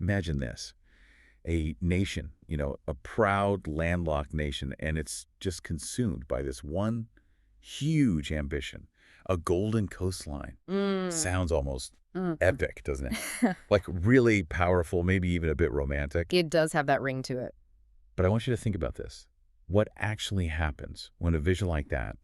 Imagine this. A nation, a proud landlocked nation, and it's just consumed by this one huge ambition, a golden coastline. Mm. Sounds almost Mm. epic, doesn't it? Like really powerful, maybe even a bit romantic. It does have that ring to it. But I want you to think about this. What actually happens when a vision like that,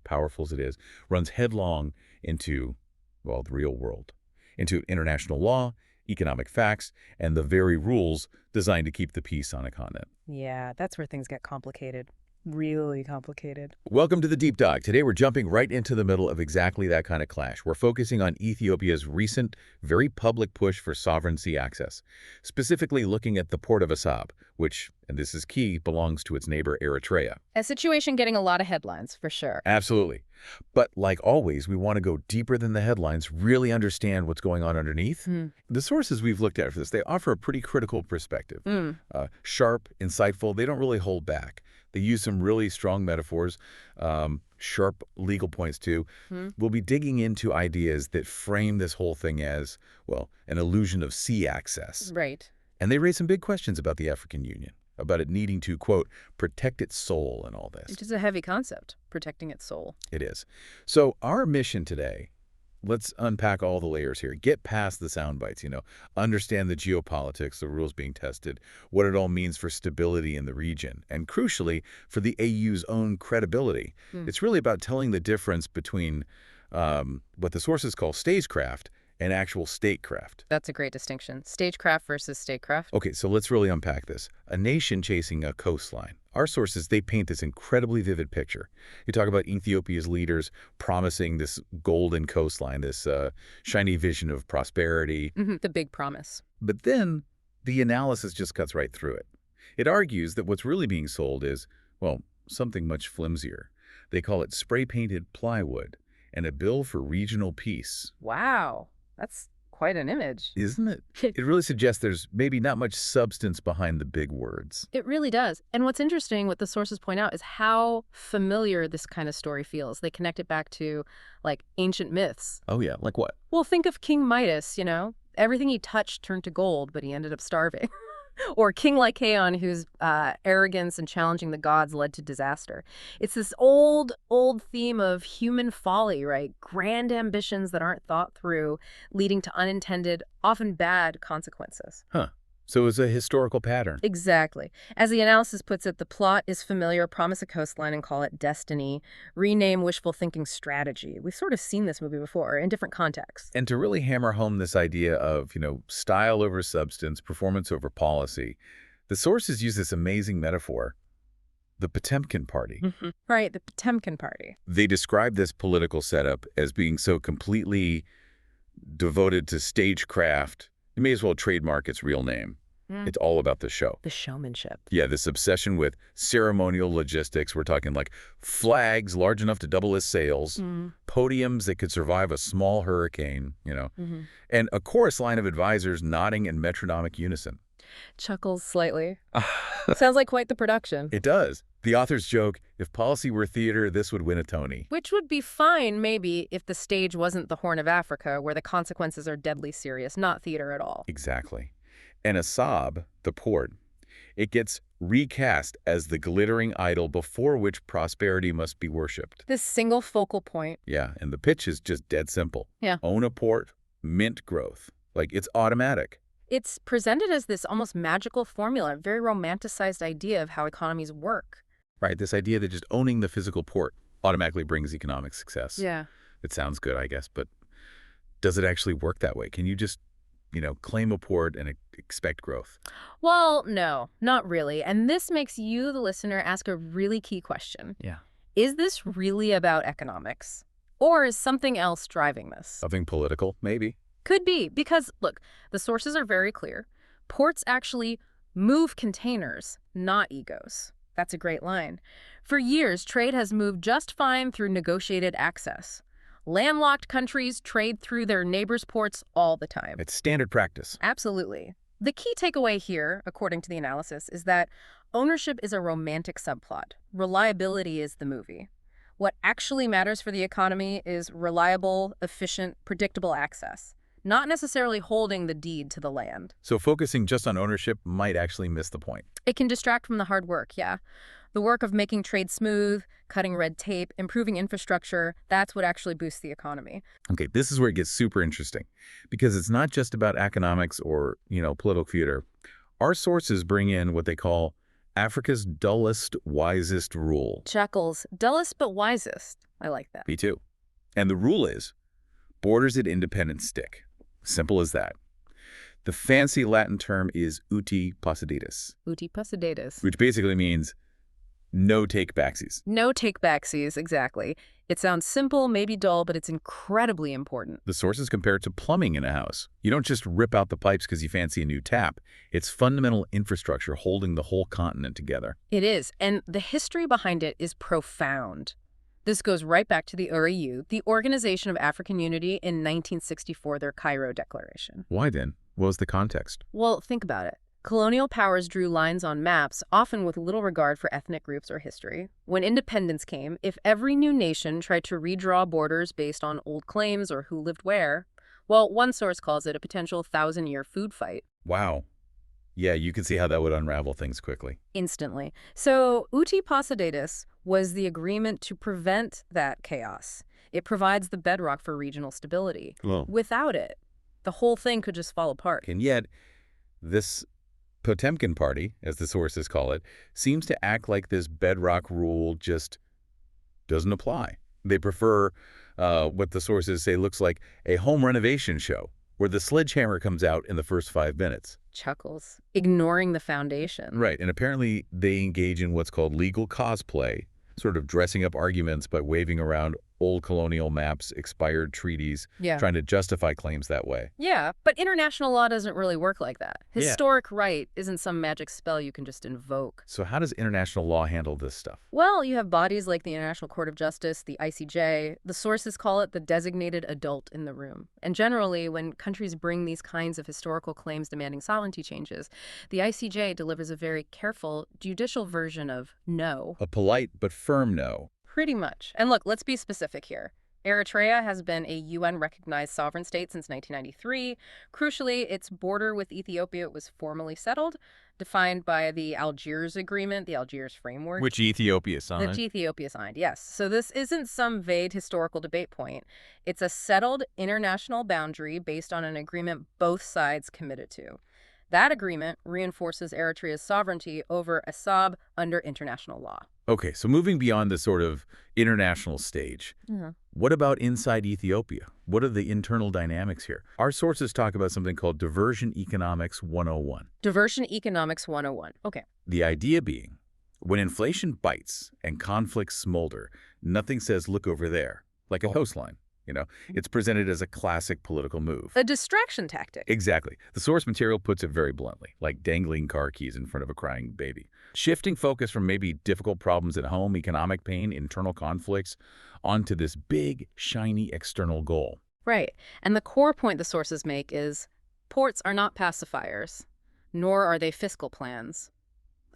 powerful as it is, runs headlong into, well, the real world, into international law, economic facts, and the very rules designed to keep the peace on a continent? Yeah, that's where things get complicated. Really complicated. Welcome to the Deep Dive. Today we're jumping right into the middle of exactly that kind of clash. We're focusing on Ethiopia's recent, very public push for sovereign sea access, specifically looking at the port of Assab, which, and this is key, belongs to its neighbor Eritrea. A situation getting a lot of headlines, for sure. Absolutely. But like always, we want to go deeper than the headlines, really understand what's going on underneath. The sources we've looked at for this, they offer a pretty critical perspective. Sharp, insightful, they don't really hold back. They use some really strong metaphors, sharp legal points too. We'll be digging into ideas that frame this whole thing as, well, an illusion of sea access. Right. And they raise some big questions about the African Union, about it needing to, quote, protect its soul and all this. Which is a heavy concept, protecting its soul. It is. So our mission today, let's unpack all the layers here. Get past the sound bites, understand the geopolitics, the rules being tested, what it all means for stability in the region, and crucially, for the AU's own credibility. It's really about telling the difference between what the sources call stagecraft and actual statecraft. That's a great distinction. Stagecraft versus statecraft. Okay, so let's really unpack this. A nation chasing a coastline. Our sources, they paint this incredibly vivid picture. You talk about Ethiopia's leaders promising this golden coastline, this shiny vision of prosperity. The big promise. But then the analysis just cuts right through it. It argues that what's really being sold is, well, something much flimsier. They call it spray-painted plywood and a bill for regional peace. Wow. That's quite an image. Isn't it? It really suggests there's maybe not much substance behind the big words. It really does. And what's interesting, what the sources point out, is how familiar this kind of story feels. They connect it back to, like, ancient myths. Oh, yeah. Like what? Well, think of King Midas, Everything he touched turned to gold, but he ended up starving. Or King Lycaon, whose arrogance and challenging the gods led to disaster. It's this old theme of human folly, right? Grand ambitions that aren't thought through, leading to unintended, often bad consequences. Huh. So it's a historical pattern. Exactly. As the analysis puts it, the plot is familiar, promise a coastline and call it destiny, rename wishful thinking strategy. We've sort of seen this movie before in different contexts. And to really hammer home this idea of, style over substance, performance over policy, the sources use this amazing metaphor, the Potemkin Party. Right, the Potemkin Party. They describe this political setup as being so completely devoted to stagecraft. You may as well trademark its real name. It's all about the show. The showmanship. Yeah, this obsession with ceremonial logistics. We're talking like flags large enough to double as sails, podiums that could survive a small hurricane, and a chorus line of advisors nodding in metronomic unison. Chuckles slightly. Sounds like quite the production. It does. The authors joke, if policy were theater, this would win a Tony. Which would be fine, maybe, if the stage wasn't the Horn of Africa, where the consequences are deadly serious, not theater at all. Exactly. And Assab, the port, it gets recast as the glittering idol before which prosperity must be worshipped. This single focal point. Yeah, and the pitch is just dead simple. Yeah. Own a port, mint growth. Like, it's automatic. It's presented as this almost magical formula, very romanticized idea of how economies work. Right, this idea that just owning the physical port automatically brings economic success. Yeah. It sounds good, I guess, but does it actually work that way? Can you just, claim a port and expect growth? Well, no, not really. And this makes you, the listener, ask a really key question. Yeah. Is this really about economics? Or is something else driving this? Something political, maybe. Could be, because, look, the sources are very clear. Ports actually move containers, not egos. That's a great line. For years, trade has moved just fine through negotiated access. Landlocked countries trade through their neighbors' ports all the time. It's standard practice. Absolutely. The key takeaway here, according to the analysis, is that ownership is a romantic subplot. Reliability is the movie. What actually matters for the economy is reliable, efficient, predictable access. not necessarily holding the deed to the land. So focusing just on ownership might actually miss the point. It can distract from the hard work, yeah. The work of making trade smooth, cutting red tape, improving infrastructure, that's what actually boosts the economy. Okay, this is where it gets super interesting, because it's not just about economics or, political theater. Our sources bring in what they call Africa's dullest, wisest rule. Chuckles, dullest but wisest. I like that. Me too. And the rule is, borders at independence stick. Simple as that. The fancy Latin term is uti possidetis. Uti possidetis. Which basically means no take-backsies. No take-backsies, exactly. It sounds simple, maybe dull, but it's incredibly important. The sources compare it to plumbing in a house. You don't just rip out the pipes because you fancy a new tap. It's fundamental infrastructure holding the whole continent together. It is, and the history behind it is profound. This goes right back to the OAU, the Organization of African Unity, in 1964, their Cairo Declaration. Why then? What was the context? Well, think about it. Colonial powers drew lines on maps, often with little regard for ethnic groups or history. When independence came, if every new nation tried to redraw borders based on old claims or who lived where, well, one source calls it a potential 1,000-year food fight. Wow. Yeah, you can see how that would unravel things quickly. Instantly. So, uti possidetis was the agreement to prevent that chaos. It provides the bedrock for regional stability. Well, Without it, the whole thing could just fall apart. and yet, this Potemkin Party, as the sources call it, seems to act like this bedrock rule just doesn't apply. They prefer what the sources say looks like a home renovation show, where the sledgehammer comes out in the first 5 minutes. Chuckles. Ignoring the foundation. Right, and apparently they engage in what's called legal cosplay, sort of dressing up arguments by waving around old colonial maps, expired treaties, Yeah. trying to justify claims that way. Yeah, but international law doesn't really work like that. Yeah. Historic right isn't some magic spell you can just invoke. So how does international law handle this stuff? Well, you have bodies like the International Court of Justice, the ICJ. The sources call it the designated adult in the room. And generally, when countries bring these kinds of historical claims demanding sovereignty changes, the ICJ delivers a very careful, judicial version of no. A polite but firm no. Pretty much. And look, let's be specific here. Eritrea has been a UN-recognized sovereign state since 1993. Crucially, its border with Ethiopia was formally settled, defined by the Algiers Agreement, the Algiers Framework. Which Ethiopia signed. Which Ethiopia signed, yes. So this isn't some vague historical debate point. It's a settled international boundary based on an agreement both sides committed to. That agreement reinforces Eritrea's sovereignty over Assab under international law. Okay, so moving beyond the sort of international stage, what about inside Ethiopia? What are the internal dynamics here? Our sources talk about something called Diversion Economics 101. Diversion Economics 101. Okay. The idea being, when inflation bites and conflicts smolder, nothing says look over there, like a coastline. It's presented as a classic political move. A distraction tactic. Exactly. The source material puts it very bluntly, like dangling car keys in front of a crying baby. Shifting focus from maybe difficult problems at home, economic pain, internal conflicts, onto this big, shiny external goal. Right. And the core point the sources make is ports are not pacifiers, nor are they fiscal plans.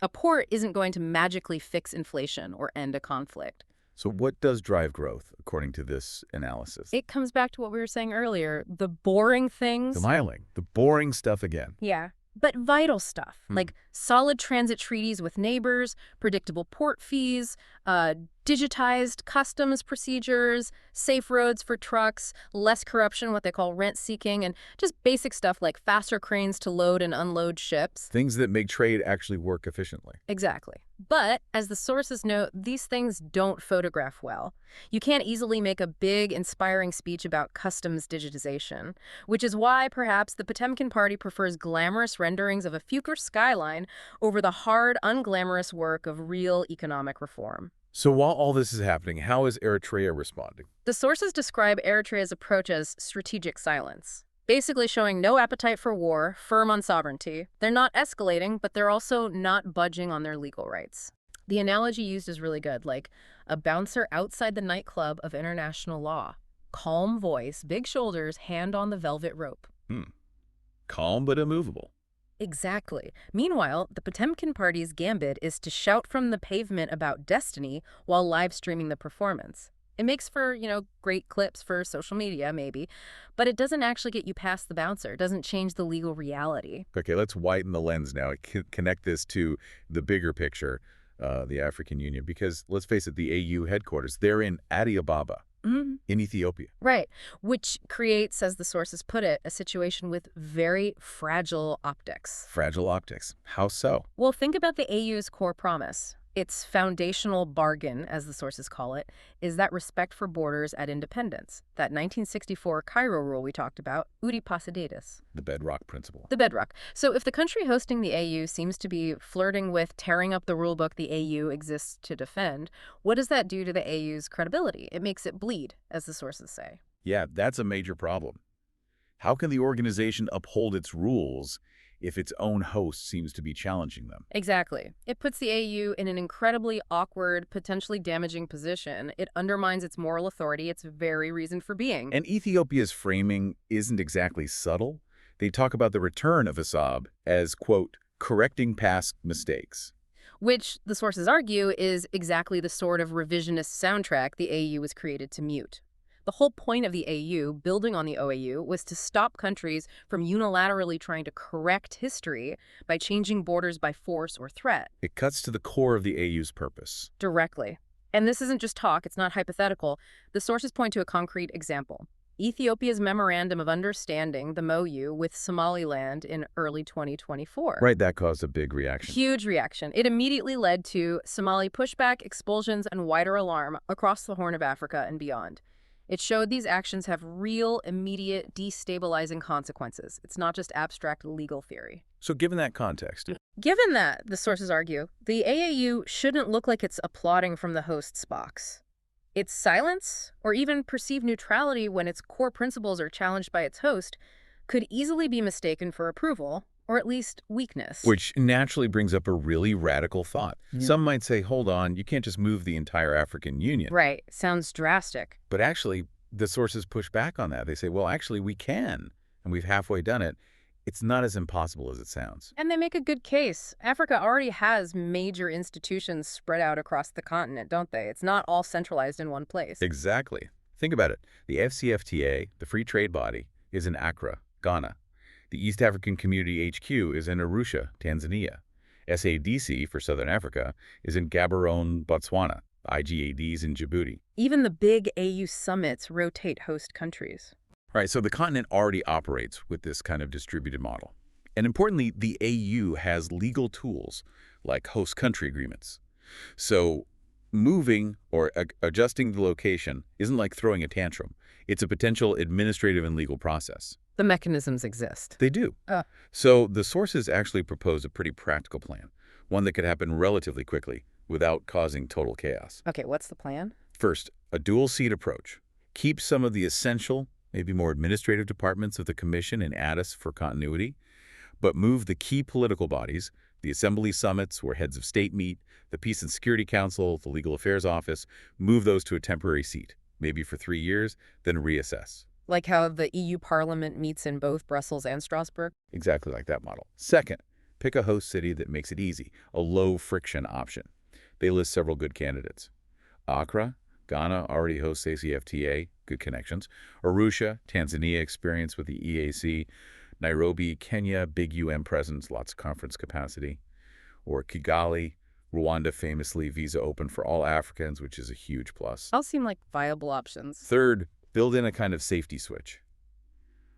A port isn't going to magically fix inflation or end a conflict. So what does drive growth, according to this analysis? It comes back to what we were saying earlier, the boring things. The boring stuff again. Yeah, but vital stuff, like solid transit treaties with neighbors, predictable port fees, digitized customs procedures, safe roads for trucks, less corruption, what they call rent-seeking, and just basic stuff like faster cranes to load and unload ships. Things that make trade actually work efficiently. Exactly. But, as the sources note, these things don't photograph well. You can't easily make a big, inspiring speech about customs digitization, which is why, perhaps, the Potemkin Party prefers glamorous renderings of a future skyline over the hard, unglamorous work of real economic reform. So while all this is happening, how is Eritrea responding? The sources describe Eritrea's approach as strategic silence, basically showing no appetite for war, firm on sovereignty. They're not escalating, but they're also not budging on their legal rights. The analogy used is really good, like a bouncer outside the nightclub of international law. Calm voice, big shoulders, hand on the velvet rope. Calm but immovable. Exactly. Meanwhile, the Potemkin Party's gambit is to shout from the pavement about destiny while live streaming the performance. It makes for, great clips for social media, maybe, but it doesn't actually get you past the bouncer. It doesn't change the legal reality. Okay, let's widen the lens now and connect this to the bigger picture, the African Union, because let's face it, the AU headquarters, they're in Addis Ababa, in Ethiopia. Right, which creates, as the sources put it, a situation with very fragile optics. Fragile optics. How so? Well, think about the AU's core promise. Its foundational bargain, as the sources call it, is that respect for borders at independence, that 1964 Cairo rule we talked about, Udi Poseidades. The bedrock principle. The bedrock. So if the country hosting the AU seems to be flirting with tearing up the rulebook the AU exists to defend, what does that do to the AU's credibility? It makes it bleed, as the sources say. Yeah, that's a major problem. How can the organization uphold its rules if its own host seems to be challenging them? Exactly. It puts the AU in an incredibly awkward, potentially damaging position. It undermines its moral authority, its very reason for being. And Ethiopia's framing isn't exactly subtle. They talk about the return of Assab as, quote, correcting past mistakes. Which, the sources argue, is exactly the sort of revisionist soundtrack the AU was created to mute. The whole point of the AU, building on the OAU, was to stop countries from unilaterally trying to correct history by changing borders by force or threat. It cuts to the core of the AU's purpose. Directly. And this isn't just talk, it's not hypothetical. The sources point to a concrete example. Ethiopia's Memorandum of Understanding, the MOU, with Somaliland in early 2024. Right, that caused a big reaction. Huge reaction. It immediately led to Somali pushback, expulsions, and wider alarm across the Horn of Africa and beyond. It showed these actions have real, immediate, destabilizing consequences. It's not just abstract legal theory. So given that context, Given that, the sources argue, the AAU shouldn't look like it's applauding from the host's box. Its silence, or even perceived neutrality when its core principles are challenged by its host, could easily be mistaken for approval, or at least weakness. which naturally brings up a really radical thought. Some might say, hold on, you can't just move the entire African Union. Right. Sounds drastic. But actually, the sources push back on that. They say, well, actually, we can, and we've halfway done it. It's not as impossible as it sounds. And they make a good case. Africa already has major institutions spread out across the continent, don't they? It's not all centralized in one place. Exactly. Think about it. The FCFTA, the free trade body, is in Accra, Ghana. The East African Community HQ is in Arusha, Tanzania. SADC, for Southern Africa, is in Gaborone, Botswana. IGAD's in Djibouti. Even the big AU summits rotate host countries. Right, so the continent already operates with this kind of distributed model. And importantly, the AU has legal tools like host country agreements. So moving or adjusting the location isn't like throwing a tantrum. It's a potential administrative and legal process. The mechanisms exist. They do. So the sources actually propose a pretty practical plan, one that could happen relatively quickly without causing total chaos. Okay, what's the plan? First, a dual-seat approach. Keep some of the essential, maybe more administrative departments of the Commission in Addis for continuity, but move the key political bodies, the Assembly summits where heads of state meet, the Peace and Security Council, the Legal Affairs Office, move those to a temporary seat, maybe for 3 years, then reassess. Like how the EU Parliament meets in both Brussels and Strasbourg? Exactly like that model. Second, pick a host city that makes it easy, a low-friction option. They list several good candidates. Accra, Ghana already hosts ACFTA, good connections. Arusha, Tanzania, experience with the EAC. Nairobi, Kenya, big UN presence, lots of conference capacity. Or Kigali, Rwanda, famously visa open for all Africans, which is a huge plus. All seem like viable options. Third, build in a kind of safety switch,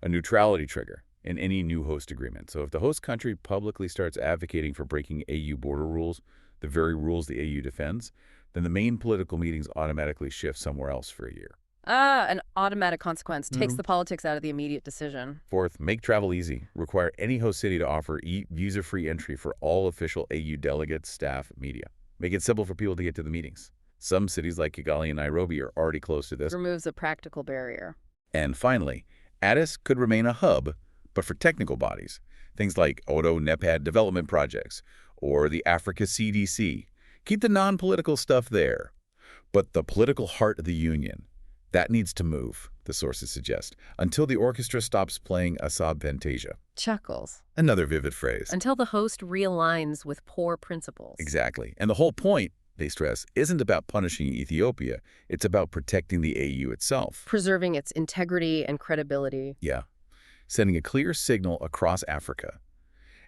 a neutrality trigger in any new host agreement. So if the host country publicly starts advocating for breaking AU border rules, the very rules the AU defends, then the main political meetings automatically shift somewhere else for a year. An automatic consequence takes the politics out of the immediate decision. Fourth, make travel easy. Require any host city to offer visa-free entry for all official AU delegates, staff, media. Make it simple for people to get to the meetings. Some cities like Kigali and Nairobi are already close to this. Removes a practical barrier. And finally, Addis could remain a hub, but for technical bodies. Things like Odo NEPAD development projects or the Africa CDC. Keep the non-political stuff there. But the political heart of the union, that needs to move, the sources suggest, until the orchestra stops playing Assab Fantasia. Chuckles. Another vivid phrase. Until the host realigns with poor principles. Exactly. And the whole point they stress, isn't about punishing Ethiopia. It's about protecting the AU itself. Preserving its integrity and credibility. Yeah. Sending a clear signal across Africa.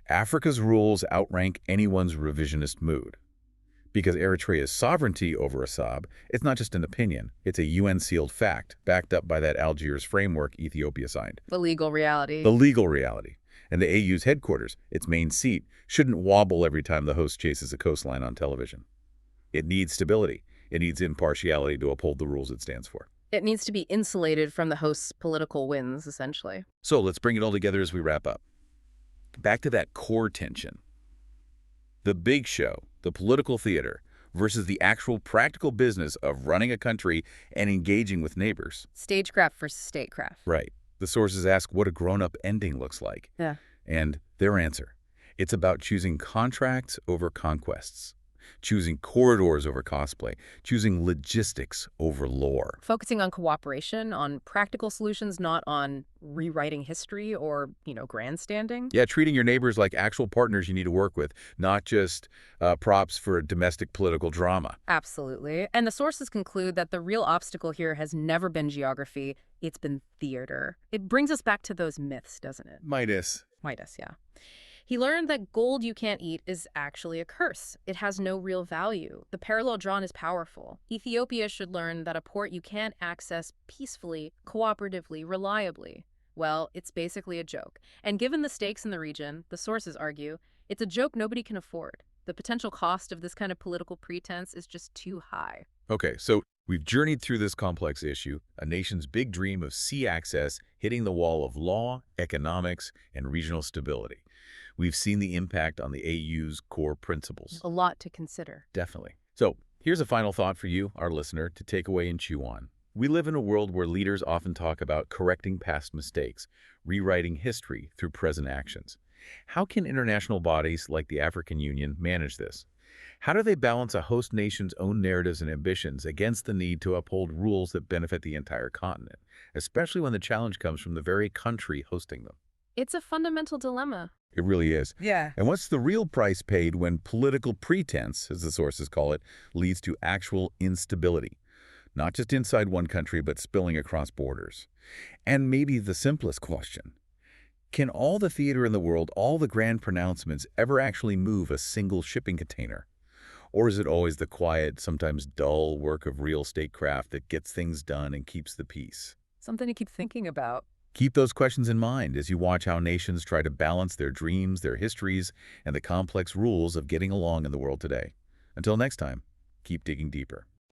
Africa's rules outrank anyone's revisionist mood. Because Eritrea's sovereignty over Assab, it's not just an opinion. It's a UN-sealed fact, backed up by that Algiers framework Ethiopia signed. The legal reality. The legal reality. And the AU's headquarters, its main seat, shouldn't wobble every time the host chases a coastline on television. It needs stability. It needs impartiality to uphold the rules it stands for. It needs to be insulated from the host's political winds, essentially. So let's bring it all together as we wrap up. Back to that core tension. The big show, the political theater, versus the actual practical business of running a country and engaging with neighbors. Stagecraft versus statecraft. Right. The sources ask what a grown-up ending looks like. Yeah. And their answer, it's about choosing contracts over conquests, choosing corridors over cosplay, choosing logistics over lore. Focusing on cooperation, on practical solutions, not on rewriting history or, grandstanding. Yeah, treating your neighbors like actual partners you need to work with, not just props for domestic political drama. Absolutely. And the sources conclude that the real obstacle here has never been geography, it's been theater. It brings us back to those myths, doesn't it? Midas, Yeah. He learned that gold you can't eat is actually a curse. It has no real value. The parallel drawn is powerful. Ethiopia should learn that a port you can't access peacefully, cooperatively, reliably. Well, it's basically a joke. And given the stakes in the region, the sources argue, it's a joke nobody can afford. The potential cost of this kind of political pretense is just too high. Okay, so we've journeyed through this complex issue, a nation's big dream of sea access hitting the wall of law, economics, and regional stability. We've seen the impact on the AU's core principles. A lot to consider. Definitely. So here's a final thought for you, our listener, to take away and chew on. We live in a world where leaders often talk about correcting past mistakes, rewriting history through present actions. How can international bodies like the African Union manage this? How do they balance a host nation's own narratives and ambitions against the need to uphold rules that benefit the entire continent, especially when the challenge comes from the very country hosting them? It's a fundamental dilemma. It really is. Yeah. And what's the real price paid when political pretense, as the sources call it, leads to actual instability? Not just inside one country, but spilling across borders. And maybe the simplest question, can all the theater in the world, all the grand pronouncements, ever actually move a single shipping container? Or is it always the quiet, sometimes dull work of real statecraft that gets things done and keeps the peace? Something to keep thinking about. Keep those questions in mind as you watch how nations try to balance their dreams, their histories, and the complex rules of getting along in the world today. Until next time, keep digging deeper.